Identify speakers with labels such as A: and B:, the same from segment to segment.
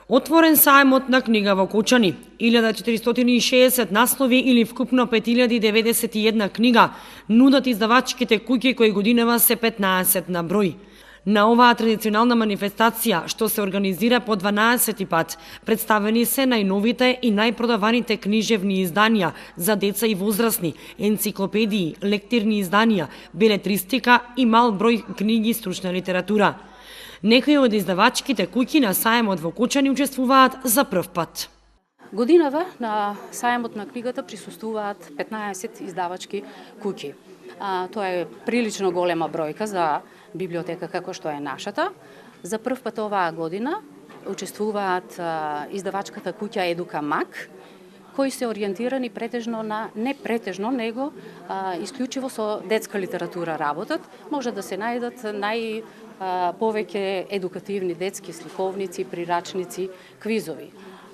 A: Отворен сајмот на книга во Кочани. 1460 наслови или вкупно 5091 книга нудат издавачките куќи кои годинава се 15 на број. На оваа традиционална манифестација, што се организира по 12 пат, представени се најновите и најпродаваните книжевни изданија за деца и возрастни, енциклопедии, лектирни изданија, белетристика и мал број книги стручна литература. Некои од издавачките куќи на сајмот во Кочани учествуваат за прв пат.
B: Годинава на сајмот на книгата присуствуваат 15 издавачки куќи. Тоа е прилично голема бројка за библиотека како што е нашата. За прв пат оваа година учествуваат издавачката куќа Едука Мак, кои се ориентирани претежно на, не претежно, него исклучиво со детска литература работат. Може да се најдат повеќе едукативни детски сликовници, прирачници, квизови.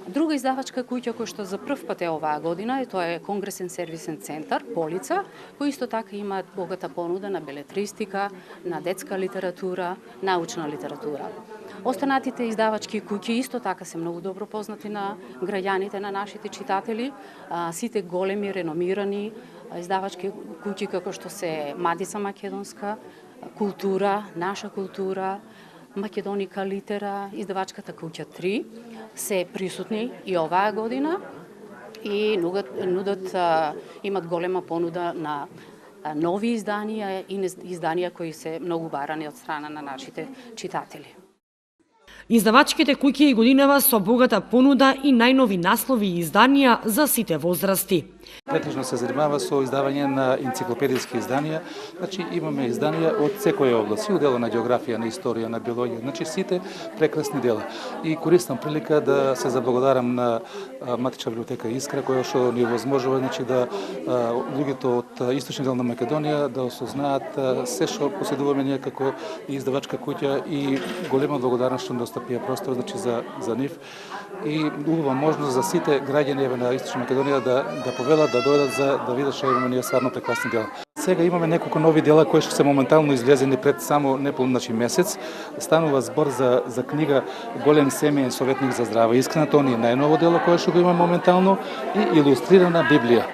B: Друга издавачка куќа која што за прв пат е оваа година, тоа е Конгресен сервисен центар Полица, кој исто така имаат богата понуда на белетристика, на детска литература, научна литература. Останатите издавачки куќи исто така се многу добро познати на граѓаните, на нашите читатели. Сите големи, реномирани издавачки куќи како што се Мадица Македонска, Култура, Наша култура, Македоника литера, издавачката куќа 3 се присутни и оваа година и имат голема понуда на нови изданија и изданија кои се многу барани од страна на нашите читатели.
A: Издавачките куќи и годинава со богата понуда и најнови наслови и изданија за сите возрасти.
C: Претежно се занимава со издавање на енциклопедиски изданија, значи имаме изданија од секоја област, и од дела на географија, на историја, на биологија, значи сите прекрасни дела. И користам прилика да се заблагодарам на Матична библиотека Искра, која што ни возможува, значи да луѓето од источниот дел на Македонија да осознаат се што поседуваме ние како издавачка куќа и голема благодарност што ни достапија простор, значи за нив и убава можност за сите граѓани на Источна Македонија да повелат, да дојдат за да видат што имаме ние стварно прекрасни дела. Сега имаме неколку нови дела кои што се моментално излезени пред само неполн месец. Станува збор за книга Голем семеен советник за здрава искрена, тоа е најново дело кое што го имаме моментално и илустрирана Библија.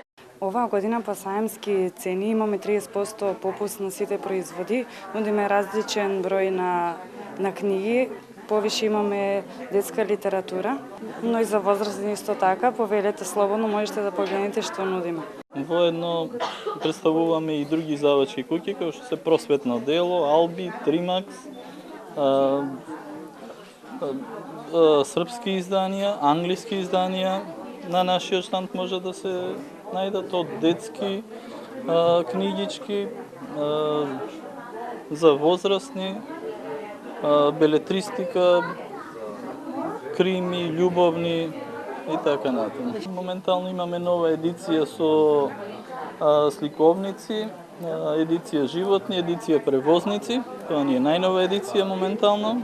D: Оваа година по сајмски цени имаме 30% попуст на сите производи, нудиме различен број на книги. Повише имаме детска литература, но и за возрастни исто така. Повелете слободно, можете да погледнете што нудиме.
E: Воедно представуваме и други издавачки куќи, како што се Просветно дело, Алби, Тримакс, српски изданија, англиски изданија. На нашиот штанд може да се најдат од детски книгички за возрастни, белетристика, крими, љубовни и така натаму. Моментално имаме нова едиција со сликовници, едиција животни, едиција превозници. Тоа ни е најнова едиција моментално.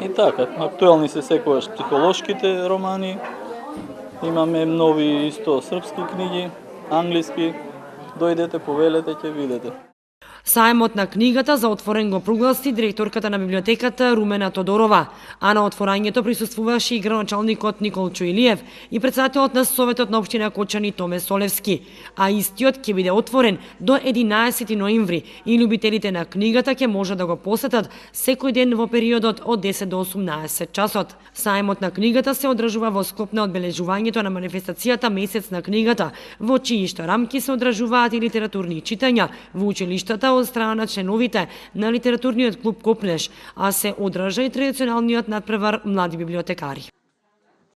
E: И така, актуелни се секогаш психолошките романи. Имаме нови исто српски книги, англиски. Дојдете, повелете, ќе видите.
A: Сајмот на книгата за отворен го прогласи директорката на библиотеката Румена Тодорова, а на отворањето присуствуваше и градоначалникот Никол Чуилиев и председателот на Советот на општина Кочани Томе Солевски, а истиот ќе биде отворен до 11 ноември и љубителите на книгата ќе може да го посетат секој ден во периодот од 10 до 18 часот. Сајмот на книгата се одржува во склоп на одбележувањето на манифестацијата Месец на книгата, во чии што рамки се одржуваат и литературни читања во училиштата од страна на членовите на литературниот клуб Копнеш, а се одржа и традиционалниот надпревар млади библиотекари.